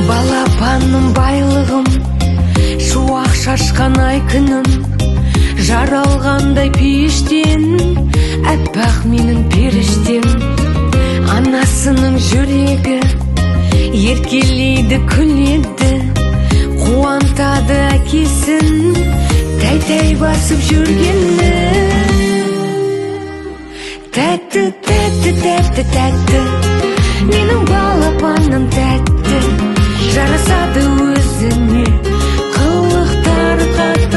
Балапаным байлығым, шуақ шашқан ай күнім, жаралғандай пештен, әппақ менің періштем. Анасының жүрегі еркелейді, күледі, қуантады әкесін тәй-тәй басып жүргені. Тәтті, тәтті, тәтті, тәтті, менің балапаным тәтті, жарасады өзіне.